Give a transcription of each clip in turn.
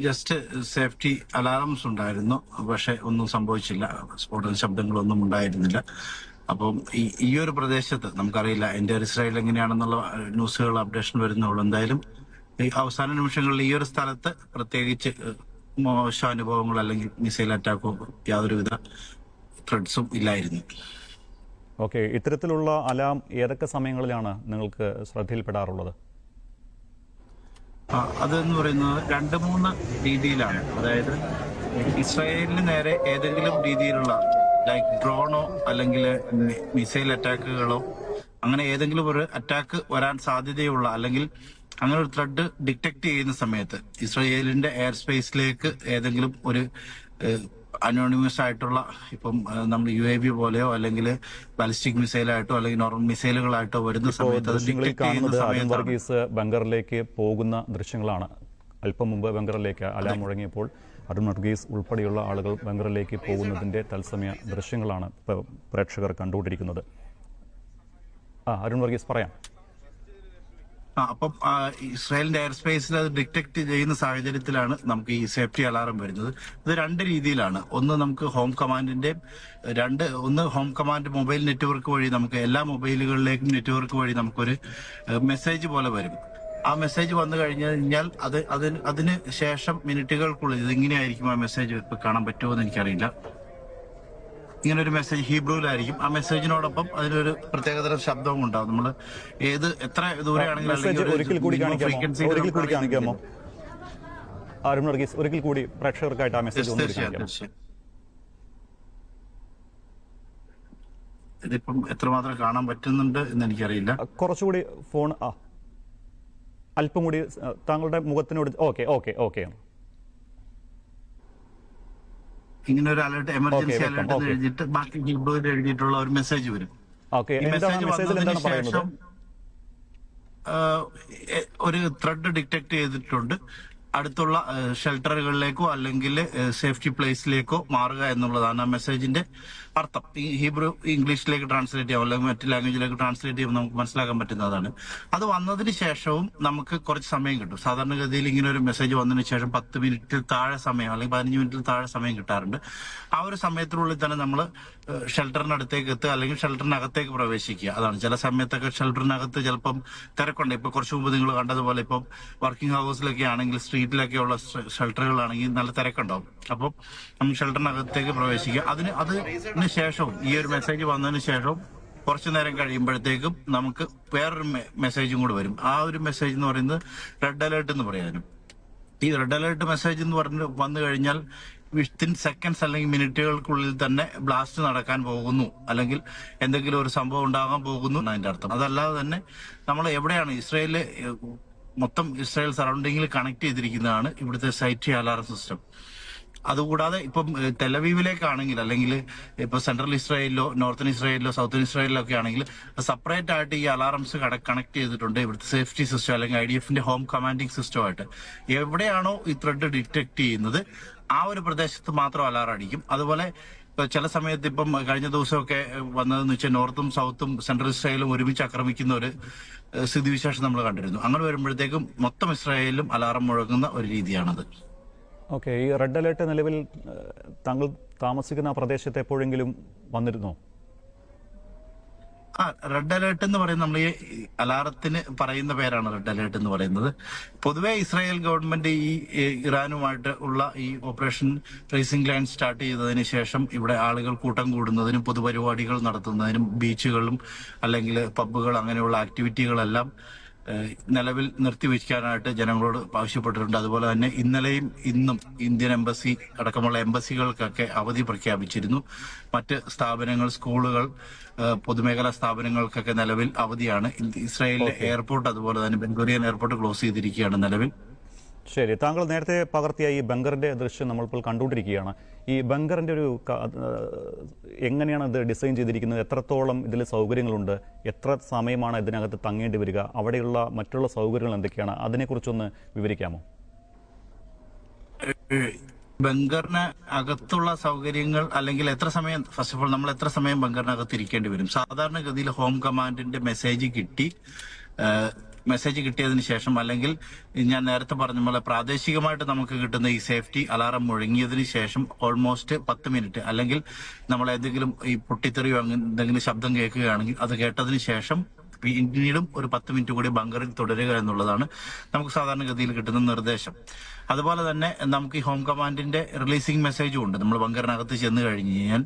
Just safety alarms ഉണ്ടായിരുന്നു, പക്ഷെ ഒന്നും സംഭവിച്ചില്ല, സ്ഫോടന ശബ്ദങ്ങളൊന്നും ഉണ്ടായിരുന്നില്ല. അപ്പം ഈ ഒരു പ്രദേശത്ത് നമുക്കറിയില്ല എൻ്റെ ഇസ്രായേൽ എങ്ങനെയാണെന്നുള്ള ന്യൂസുകൾ അപ്ഡേഷൻ വരുന്നുള്ളൂ. എന്തായാലും ഈ അവസാന നിമിഷങ്ങളിൽ ഈ ഒരു സ്ഥലത്ത് പ്രത്യേകിച്ച് മോശം അനുഭവങ്ങൾ അല്ലെങ്കിൽ മിസൈൽ അറ്റാക്കോ യാതൊരുവിധ ത്രെഡ്സും ഇല്ലായിരുന്നു. ഓക്കെ, ഇത്തരത്തിലുള്ള അലാം ഏതൊക്കെ സമയങ്ങളിലാണ് നിങ്ങൾക്ക് ശ്രദ്ധയിൽപ്പെടാറുള്ളത്? അതെന്ന് പറയുന്നത് 2-3 രീതിയിലാണ്. അതായത് ഇസ്രായേലിന് നേരെ ഏതെങ്കിലും രീതിയിലുള്ള ലൈക്ക് ഡ്രോണോ അല്ലെങ്കിൽ മിസൈൽ അറ്റാക്കുകളോ അങ്ങനെ ഏതെങ്കിലും ഒരു അറ്റാക്ക് വരാൻ സാധ്യതയുള്ള അല്ലെങ്കിൽ അങ്ങനെ ഒരു ത്രെഡ് ഡിറ്റക്ട് ചെയ്യുന്ന സമയത്ത് ഇസ്രായേലിന്റെ എയർ സ്പേസിലേക്ക് ഏതെങ്കിലും ഒരു അനോണിമസ് ആയിട്ടുള്ള ഇപ്പം നമ്മൾ UAV പോലെയോ അല്ലെങ്കിൽ ബാലിസ്റ്റിക് മിസൈലായിട്ടോ അല്ലെങ്കിൽ നോർമൽ മിസൈലുകളായിട്ടോ വരുന്ന സമയത്ത് വർഗീസ് ബങ്കറിലേക്ക് പോകുന്ന ദൃശ്യങ്ങളാണ്. അല്പം മുമ്പ് ബങ്കറിലേക്ക് അലാം മുഴങ്ങിയപ്പോൾ അരുൺ വർഗീസ് ഉൾപ്പെടെയുള്ള ആളുകൾ ബങ്കറിലേക്ക് പോകുന്നതിന്റെ തത്സമയ ദൃശ്യങ്ങളാണ് ഇപ്പോൾ പ്രേക്ഷകർ കണ്ടുകൊണ്ടിരിക്കുന്നത്. അരുൺ വർഗീസ് പറയാം. അപ്പം ഇസ്രായേലിന്റെ എയർ സ്പേസിൽ അത് ഡിറ്റക്ട് ചെയ്യുന്ന സാഹചര്യത്തിലാണ് നമുക്ക് ഈ സേഫ്റ്റി അലാറം വരുന്നത്. ഇത് 2 രീതിയിലാണ്. ഒന്ന് നമുക്ക് ഹോം കമാൻഡിന്റെ ഒന്ന് ഹോം കമാൻഡ് മൊബൈൽ നെറ്റ്വർക്ക് വഴി നമുക്ക് എല്ലാ മൊബൈലുകളിലേക്കും നെറ്റ്വർക്ക് വഴി നമുക്കൊരു മെസ്സേജ് പോലെ വരും. ആ മെസ്സേജ് വന്നു കഴിഞ്ഞാൽ അതിന് ശേഷം മിനിറ്റുകൾക്കുള്ളിൽ ഇതിങ്ങനെയായിരിക്കും ആ മെസ്സേജ് ഇപ്പൊ കാണാൻ പറ്റുമോ എന്ന് എനിക്കറിയില്ല. ഇങ്ങനെ ഒരു മെസ്സേജ് ഹീബ്രുവിലായിരിക്കും. ആ മെസ്സേജിനോടൊപ്പം അതിനൊരു പ്രത്യേകതരം ശബ്ദവും ഉണ്ടാവും. നമ്മൾ എത്ര ദൂരെയാണെങ്കിലും അരുൺ വർഗീസ് ഒരിക്കൽ കൂടി പ്രേക്ഷകർക്കായിട്ട് ആ മെസ്സേജ് ഇതിപ്പം എത്രമാത്രം കാണാൻ പറ്റുന്നുണ്ട് എന്ന് എനിക്കറിയില്ല. കുറച്ചുകൂടി ഫോൺ അല്പം കൂടി താങ്കളുടെ മുഖത്തിനോട്. ഓക്കെ ഇങ്ങനെ ഒരു അലർട്ട്, എമർജൻസി അലർട്ട് എന്ന് എഴുതിയിട്ട് ബാക്കി ഹീബ്രുവിൽ എഴുതിയിട്ടുള്ള ഒരു മെസ്സേജ് വരും. ഈ മെസ്സേജ് വന്നതിന് ശേഷം ഒരു ത്രെഡ് ഡിറ്റക്ട് ചെയ്തിട്ടുണ്ട്. അടുത്തുള്ള ഷെൽട്ടറുകളിലേക്കോ അല്ലെങ്കിൽ സേഫ്റ്റി പ്ലേസിലേക്കോ മാറുക എന്നുള്ളതാണ് ആ മെസ്സേജിന്റെ അർത്ഥം. ഈ ഹീബ്രു ഇംഗ്ലീഷിലേക്ക് ട്രാൻസ്ലേറ്റ് ചെയ്യാം അല്ലെങ്കിൽ മറ്റു ലാംഗ്വേജിലേക്ക് ട്രാൻസ്ലേറ്റ് ചെയ്യുമ്പോൾ നമുക്ക് മനസ്സിലാക്കാൻ പറ്റുന്നതാണ്. അത് വന്നതിന് ശേഷവും നമുക്ക് കുറച്ച് സമയം കിട്ടും. സാധാരണഗതിയിൽ ഇങ്ങനെ ഒരു മെസ്സേജ് വന്നതിന് ശേഷം 10 മിനിറ്റിൽ താഴെ സമയം അല്ലെങ്കിൽ 15 മിനിറ്റിൽ താഴെ സമയം കിട്ടാറുണ്ട്. ആ ഒരു സമയത്തിനുള്ളിൽ തന്നെ നമ്മൾ ഷെൽട്ടറിനടുത്തേക്ക് എത്തുക അല്ലെങ്കിൽ ഷെൽട്ടറിനകത്തേക്ക് പ്രവേശിക്കുക. അതാണ്. ചില സമയത്തൊക്കെ ഷെൽട്ടറിനകത്ത് ചിലപ്പം തിരക്കുണ്ട്. ഇപ്പൊ കുറച്ചു മുമ്പ് നിങ്ങൾ കണ്ടതുപോലെ ഇപ്പം വർക്കിംഗ് ഹൗസിലൊക്കെ ആണെങ്കിൽ സ്ട്രീറ്റിലൊക്കെയുള്ള ഷെൽട്ടറുകളാണെങ്കിൽ നല്ല തിരക്കുണ്ടാവും. അപ്പം നമ്മൾ ഷെൽട്ടറിനകത്തേക്ക് പ്രവേശിക്കുക. അതിന് ശേഷവും ഈ ഒരു മെസ്സേജ് വന്നതിന് ശേഷവും കുറച്ചു നേരം കഴിയുമ്പോഴത്തേക്കും നമുക്ക് വേറൊരു മെസ്സേജും കൂടെ വരും. ആ ഒരു മെസ്സേജ് എന്ന് പറയുന്നത് റെഡ് അലേർട്ട് എന്ന് പറയാനും. ഈ റെഡ് അലേർട്ട് മെസ്സേജ് എന്ന് പറഞ്ഞ് വന്നു കഴിഞ്ഞാൽ വിത്തിൻ സെക്കൻഡ്സ് അല്ലെങ്കിൽ മിനിറ്റുകൾക്കുള്ളിൽ തന്നെ ബ്ലാസ്റ്റ് നടക്കാൻ പോകുന്നു അല്ലെങ്കിൽ എന്തെങ്കിലും ഒരു സംഭവം ഉണ്ടാകാൻ പോകുന്നു എന്നതിന്റെ അർത്ഥം. അതല്ലാതെ തന്നെ നമ്മൾ എവിടെയാണ് മൊത്തം ഇസ്രായേൽ സറൗണ്ടിങ്ങിൽ കണക്ട് ചെയ്തിരിക്കുന്നതാണ് ഇവിടുത്തെ സൈറ്റ് അലാറം സിസ്റ്റം. അതുകൂടാതെ ഇപ്പം ടെലവീവിലേക്കാണെങ്കിൽ അല്ലെങ്കിൽ ഇപ്പൊ സെൻട്രൽ ഇസ്രായേലിലോ നോർത്തൺ ഇസ്രായേലിലോ സൗത്തൺ ഇസ്രായേലിലോ ഒക്കെ ആണെങ്കിൽ സെപ്പറേറ്റ് ആയിട്ട് ഈ അലാറംസ് കണക്ട് ചെയ്തിട്ടുണ്ട് ഇവിടുത്തെ സേഫ്റ്റി സിസ്റ്റം അല്ലെങ്കിൽ IDFന്റെ ഹോം കമാൻഡിംഗ് സിസ്റ്റമായിട്ട്. എവിടെയാണോ ഈ ത്രെഡ് ഡിറ്റക്ട് ചെയ്യുന്നത് ആ ഒരു പ്രദേശത്ത് മാത്രം അലാറം അടിക്കും. അതുപോലെ ഇപ്പൊ ചില സമയത്ത് ഇപ്പം കഴിഞ്ഞ ദിവസമൊക്കെ വന്നതെന്ന് വെച്ചാൽ നോർത്തും സൗത്തും സെൻട്രൽ ഇസ്രായേലും ഒരുമിച്ച് ആക്രമിക്കുന്ന ഒരു സ്ഥിതിവിശേഷം നമ്മൾ കണ്ടിരുന്നു. അങ്ങനെ വരുമ്പോഴത്തേക്കും മൊത്തം ഇസ്രായേലിലും അലാറം മുഴങ്ങുന്ന ഒരു രീതിയാണത്. ഓക്കെ, ഈ റെഡ് അലേർട്ട് നിലവിൽ താങ്കൾ താമസിക്കുന്ന പ്രദേശത്ത് എപ്പോഴെങ്കിലും വന്നിരുന്നോ? റെഡ് അലേർട്ട് എന്ന് പറയുന്നത് നമ്മൾ ഈ അലാറത്തിന് പറയുന്ന പേരാണ് റെഡ് അലേർട്ട് എന്ന് പറയുന്നത്. പൊതുവെ ഇസ്രായേൽ ഗവൺമെന്റ് ഈ ഇറാനുമായിട്ട് ഉള്ള ഈ ഓപ്പറേഷൻ റേസിംഗ് ലൈൻ സ്റ്റാർട്ട് ചെയ്തതിന് ശേഷം ഇവിടെ ആളുകൾ കൂട്ടം കൂടുന്നതിനും പൊതുപരിപാടികൾ നടത്തുന്നതിനും ബീച്ചുകളും അല്ലെങ്കിൽ പബ്ബുകൾ അങ്ങനെയുള്ള ആക്ടിവിറ്റികളെല്ലാം നിലവിൽ നിർത്തിവെക്കാനായിട്ട് ജനങ്ങളോട് ആവശ്യപ്പെട്ടിട്ടുണ്ട്. അതുപോലെ തന്നെ ഇന്നലെയും ഇന്നും ഇന്ത്യൻ എംബസി അടക്കമുള്ള എംബസികൾക്കൊക്കെ അവധി പ്രഖ്യാപിച്ചിരുന്നു. മറ്റ് സ്ഥാപനങ്ങൾ, സ്കൂളുകൾ, പൊതുമേഖലാ സ്ഥാപനങ്ങൾക്കൊക്കെ നിലവിൽ അവധിയാണ്. ഇസ്രായേലിലെ എയർപോർട്ട് അതുപോലെ തന്നെ ബെൻഗൂറിയൻ എയർപോർട്ട് ക്ലോസ് ചെയ്തിരിക്കുകയാണ് നിലവിൽ. ശരി, താങ്കൾ നേരത്തെ പകർത്തിയ ഈ ബങ്കറിന്റെ ദൃശ്യം നമ്മളിപ്പോൾ കണ്ടുകൊണ്ടിരിക്കുകയാണ്. ഈ ബങ്കറിന്റെ ഒരു എങ്ങനെയാണ് ഇത് ഡിസൈൻ ചെയ്തിരിക്കുന്നത്? എത്രത്തോളം ഇതിൽ സൗകര്യങ്ങളുണ്ട്? എത്ര സമയമാണ് ഇതിനകത്ത് തങ്ങേണ്ടി വരിക? അവിടെയുള്ള മറ്റുള്ള സൗകര്യങ്ങൾ എന്തൊക്കെയാണ്? അതിനെക്കുറിച്ചൊന്ന് വിവരിക്കാമോ? ബങ്കറിന് അകത്തുള്ള സൗകര്യങ്ങൾ അല്ലെങ്കിൽ എത്ര സമയം, ഫസ്റ്റ് ഓഫ് ഓൾ നമ്മൾ എത്ര സമയം ബങ്കറിനകത്ത് ഇരിക്കേണ്ടി വരും? സാധാരണഗതിയിൽ ഹോം കമാൻഡിന്റെ മെസ്സേജ് കിട്ടി മെസ്സേജ് കിട്ടിയതിന് ശേഷം, അല്ലെങ്കിൽ ഞാൻ നേരത്തെ പറഞ്ഞ പോലെ പ്രാദേശികമായിട്ട് നമുക്ക് കിട്ടുന്ന ഈ സേഫ്റ്റി അലാറം മുഴങ്ങിയതിന് ശേഷം ഓൾമോസ്റ്റ് 10 മിനിറ്റ്, അല്ലെങ്കിൽ നമ്മൾ ഏതെങ്കിലും ഈ പൊട്ടിത്തെറിയോ അങ്ങനെ എന്തെങ്കിലും ശബ്ദം കേൾക്കുകയാണെങ്കിൽ അത് കേട്ടതിന് ശേഷം പിന്നീടും ഒരു 10 മിനിറ്റ് കൂടി ബങ്കറിൽ തുടരുക എന്നുള്ളതാണ് നമുക്ക് സാധാരണഗതിയിൽ കിട്ടുന്ന നിർദ്ദേശം. അതുപോലെ തന്നെ നമുക്ക് ഈ ഹോം കമാൻഡിന്റെ റിലീസിംഗ് മെസ്സേജും ഉണ്ട്. നമ്മൾ ബങ്കറിനകത്ത് ചെന്ന് കഴിഞ്ഞ് കഴിഞ്ഞാൽ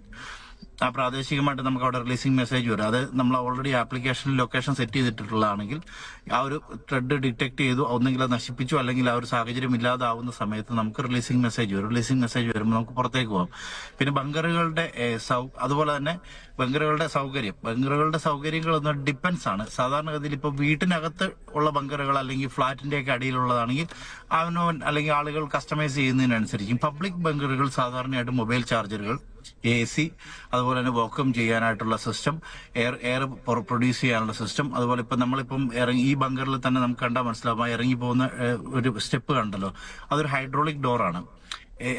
ആ പ്രാദേശികമായിട്ട് നമുക്ക് അവിടെ റിലീസിംഗ് മെസ്സേജ് വരും. അത് നമ്മൾ ഓൾറെഡി ആപ്ലിക്കേഷനിൽ ലൊക്കേഷൻ സെറ്റ് ചെയ്തിട്ടുള്ളതാണെങ്കിൽ ആ ഒരു ത്രെഡ് ഡിറ്റക്ട് ചെയ്തു, ഒന്നെങ്കിൽ അത് നശിപ്പിച്ചു, അല്ലെങ്കിൽ ആ ഒരു സാഹചര്യം ഇല്ലാതാവുന്ന സമയത്ത് നമുക്ക് റിലീസിംഗ് മെസ്സേജ് വരും. റിലീസിംഗ് മെസ്സേജ് വരുമ്പോൾ നമുക്ക് പുറത്തേക്ക് പോകാം. പിന്നെ ബങ്കറുകളുടെ അതുപോലെ തന്നെ ബങ്കറുകളുടെ സൗകര്യങ്ങൾ എന്ന് ഡിപ്പെൻസ് ആണ്. സാധാരണഗതിയിൽ ഇപ്പോൾ വീട്ടിനകത്ത് ഉള്ള ബങ്കറുകൾ അല്ലെങ്കിൽ ഫ്ളാറ്റിന്റെ ഒക്കെ അടിയിലുള്ളതാണെങ്കിൽ അവനവൻ അല്ലെങ്കിൽ ആളുകൾ കസ്റ്റമൈസ് ചെയ്യുന്നതിനനുസരിക്കും. പബ്ലിക് ബങ്കറുകൾ സാധാരണയായിട്ട് മൊബൈൽ ചാർജറുകൾ, AC, അതുപോലെ തന്നെ വാക്വം ചെയ്യാനായിട്ടുള്ള സിസ്റ്റം, എയർ പ്രൊഡ്യൂസ് ചെയ്യാനുള്ള സിസ്റ്റം, അതുപോലെ ഇപ്പൊ നമ്മളിപ്പം ഇറങ്ങി ഈ ബങ്കറിൽ തന്നെ നമുക്ക് കണ്ടാൽ മനസ്സിലാവും, ഇറങ്ങി പോകുന്ന ഒരു സ്റ്റെപ്പ് കണ്ടല്ലോ, അതൊരു ഹൈഡ്രോളിക് ഡോറാണ്.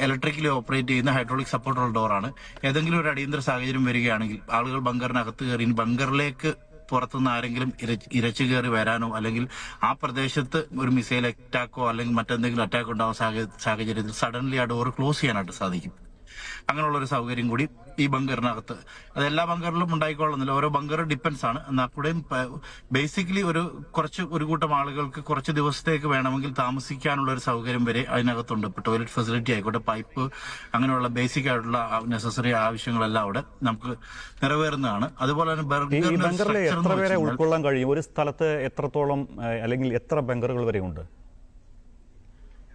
ഇലക്ട്രിക്കലി ഓപ്പറേറ്റ് ചെയ്യുന്ന ഹൈഡ്രോളിക് സപ്പോർട്ടുള്ള ഡോറാണ്. ഏതെങ്കിലും ഒരു അടിയന്തര സാഹചര്യം വരികയാണെങ്കിൽ ആളുകൾ ബങ്കറിനകത്ത് കയറി ബങ്കറിലേക്ക് പുറത്തുനിന്ന് ആരെങ്കിലും ഇരച്ചു കയറി വരാനോ, അല്ലെങ്കിൽ ആ പ്രദേശത്ത് ഒരു മിസൈൽ അറ്റാക്കോ അല്ലെങ്കിൽ മറ്റെന്തെങ്കിലും അറ്റാക്ക് ഉണ്ടാകുന്ന സാഹചര്യത്തിൽ സഡൻലി ആ ഡോർ ക്ലോസ് ചെയ്യാനായിട്ട് സാധിക്കും. അങ്ങനെയുള്ള ഒരു സൗകര്യം കൂടി ഈ ബങ്കറിനകത്ത്, അത് എല്ലാ ബങ്കറിലും ഉണ്ടായിക്കൊള്ളുന്നില്ല, ഓരോ ബങ്കർ ഡിപ്പെൻസ് ആണ്. എന്നാൽ കൂടെയും ബേസിക്കലി ഒരു കൂട്ടം ആളുകൾക്ക് കുറച്ച് ദിവസത്തേക്ക് വേണമെങ്കിൽ താമസിക്കാനുള്ള ഒരു സൗകര്യം വരെ അതിനകത്തുണ്ട്. ഇപ്പൊ ടോയ്ലറ്റ് ഫെസിലിറ്റി ആയിക്കോട്ടെ, പൈപ്പ്, അങ്ങനെയുള്ള ബേസിക് ആയിട്ടുള്ള നെസസറി ആവശ്യങ്ങളെല്ലാം അവിടെ നമുക്ക് നിറവേറുന്നതാണ്. അതുപോലെ തന്നെ ബങ്കറിൽ എത്ര പേരെ ഉൾക്കൊള്ളാൻ കഴിയും? ഒരു സ്ഥലത്ത് എത്രത്തോളം, അല്ലെങ്കിൽ എത്ര ബങ്കറുകൾ വരെ ഉണ്ട്?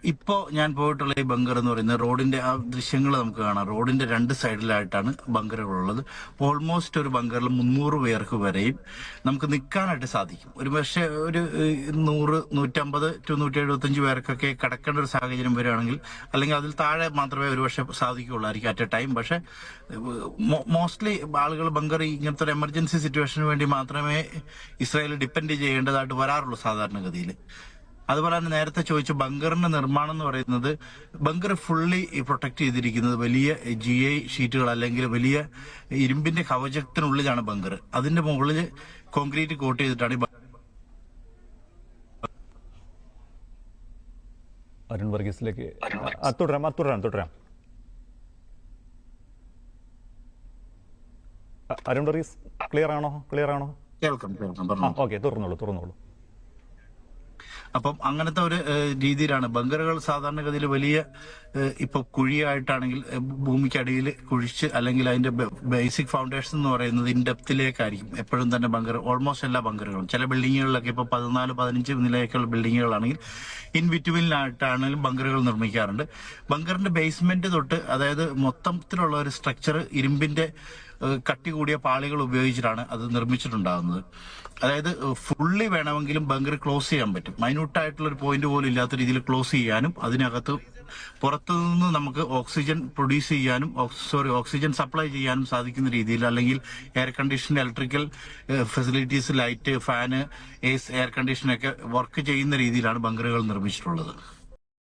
ഇപ്പോ ഞാൻ പോയിട്ടുള്ള ഈ ബങ്കർ എന്ന് പറയുന്നത് റോഡിന്റെ ആ ദൃശ്യങ്ങൾ നമുക്ക് കാണാം. റോഡിന്റെ 2 സൈഡിലായിട്ടാണ് ബങ്കറുകളുള്ളത്. ഓൾമോസ്റ്റ് ഒരു ബങ്കറിൽ 300 പേർക്ക് വരെയും നമുക്ക് നിൽക്കാനായിട്ട് സാധിക്കും. ഒരു പക്ഷേ ഒരു 100, 150 to 175 പേർക്കൊക്കെ കിടക്കേണ്ട ഒരു സാഹചര്യം വരികയാണെങ്കിൽ, അല്ലെങ്കിൽ അതിൽ താഴെ മാത്രമേ ഒരു പക്ഷേ സാധിക്കുകയുള്ളായിരിക്കും അറ്റ് എ ടൈം. പക്ഷെ മോസ്റ്റ്ലി ആളുകൾ ബങ്കർ ഇങ്ങനത്തെ ഒരു എമർജൻസി സിറ്റുവേഷന് വേണ്ടി മാത്രമേ ഇസ്രായേൽ ഡിപ്പെൻഡ് ചെയ്യേണ്ടതായിട്ട് വരാറുള്ളൂ സാധാരണഗതിയിൽ. അതുപോലെ തന്നെ നേരത്തെ ചോദിച്ച ബങ്കറിന്റെ നിർമ്മാണം എന്ന് പറയുന്നത്, ബങ്കർ ഫുള്ളി പ്രൊട്ടക്ട് ചെയ്തിരിക്കുന്നത് വലിയ GI ഷീറ്റുകൾ അല്ലെങ്കിൽ വലിയ ഇരുമ്പിന്റെ കവചത്തിനുള്ളിലാണ് ബങ്കർ. അതിന്റെ മുകളിൽ കോൺക്രീറ്റ് കോട്ട് ചെയ്തിട്ടാണ് അരുൺ വർഗീസിലേക്ക് തുടരാം. അരുൺ വർഗീസ്, ക്ലിയർ ആണോ? കേൾക്കാം. ഓക്കെ, തുറന്നോളൂ. അപ്പം അങ്ങനത്തെ ഒരു രീതിയിലാണ് ബങ്കറുകൾ സാധാരണഗതിയിൽ വലിയ ഇപ്പൊ കുഴിയായിട്ടാണെങ്കിൽ ഭൂമിക്കടിയിൽ കുഴിച്ച്, അല്ലെങ്കിൽ അതിന്റെ ബേസിക് ഫൗണ്ടേഷൻ എന്ന് പറയുന്നത് ഇൻഡെപ്തിലേക്കായിരിക്കും എപ്പോഴും തന്നെ ബങ്കർ. ഓൾമോസ്റ്റ് എല്ലാ ബങ്കറുകളും, ചില ബിൽഡിങ്ങുകളിലൊക്കെ ഇപ്പൊ 14-15 നിലയൊക്കെയുള്ള ബിൽഡിങ്ങുകളാണെങ്കിൽ ഇൻ ബിറ്റ്വീനിലായിട്ടാണെങ്കിലും ബങ്കറുകൾ നിർമ്മിക്കാറുണ്ട്. ബങ്കറിന്റെ ബേസ്മെന്റ് തൊട്ട്, അതായത് മൊത്തത്തിലുള്ള ഒരു സ്ട്രക്ചർ ഇരുമ്പിന്റെ കട്ടി കൂടിയ പാളികൾ ഉപയോഗിച്ചിട്ടാണ് അത് നിർമ്മിച്ചിട്ടുണ്ടാകുന്നത്. അതായത് ഫുള്ളി വേണമെങ്കിലും ബങ്കർ ക്ലോസ് ചെയ്യാൻ പറ്റും. മൈന്യൂട്ടായിട്ടുള്ള ഒരു പോയിന്റ് പോലും ഇല്ലാത്ത രീതിയിൽ ക്ലോസ് ചെയ്യാനും, അതിനകത്ത് പുറത്തുനിന്ന് നമുക്ക് ഓക്സിജൻ സപ്ലൈ ചെയ്യാനും സാധിക്കുന്ന രീതിയിൽ, അല്ലെങ്കിൽ air condition, electrical facilities, light, fan, air കണ്ടീഷനൊക്കെ വർക്ക് ചെയ്യുന്ന രീതിയിലാണ് ബങ്കറുകൾ നിർമ്മിച്ചിട്ടുള്ളത്.